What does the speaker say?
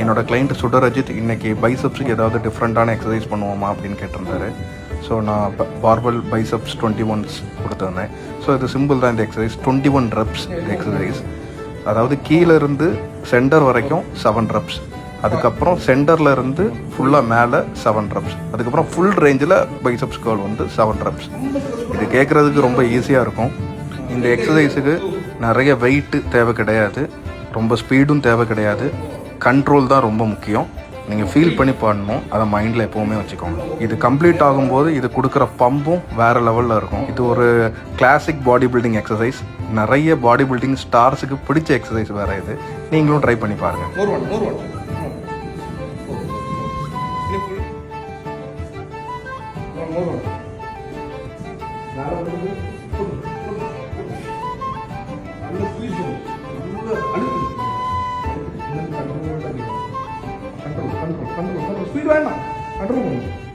என்னோட கிளைண்ட் சுடரஜித் இன்னைக்கு பைசப்ஸுக்கு ஏதாவது டிஃப்ரெண்ட்டான எக்ஸசைஸ் பண்ணுவோமா அப்படின்னு கேட்டிருந்தாரு. ஸோ நான் பார்பல் பைசப்ஸ் 21 கொடுத்துருந்தேன். ஸோ இது சிம்பிள் தான். இந்த எக்ஸசைஸ் 21 reps இந்த எக்ஸசைஸ். அதாவது கீழேருந்து சென்டர் வரைக்கும் 7 reps, அதுக்கப்புறம் சென்டரில் இருந்து ஃபுல்லாக மேலே 7 reps, அதுக்கப்புறம் ஃபுல் ரேஞ்சில் பைசப்ஸ் கர்ல் வந்து 7 reps. இது கேட்குறதுக்கு ரொம்ப ஈஸியாக இருக்கும். இந்த எக்ஸசைஸுக்கு நிறைய வெயிட்டு தேவை கிடையாது, ரொம்ப ஸ்பீடும் தேவை கிடையாது, கண்ட்ரோல் தான் ரொம்ப முக்கியம். நீங்கள் ஃபீல் பண்ணி பண்ணணும், அதை மைண்டில் எப்போவுமே வச்சுக்கோங்க. இது கம்ப்ளீட் ஆகும்போது இது கொடுக்குற பம்பும் வேறு லெவலில் இருக்கும். இது ஒரு கிளாசிக் பாடி பில்டிங் எக்ஸசைஸ். நிறைய பாடி பில்டிங் ஸ்டார்ஸுக்கு பிடிச்ச எக்ஸசைஸ் வேறு. இது நீங்களும் ட்ரை பண்ணி பாருங்கள். ஸ்பீட் வேண்டாம், கண்ட்ரோல் பண்ணுங்க.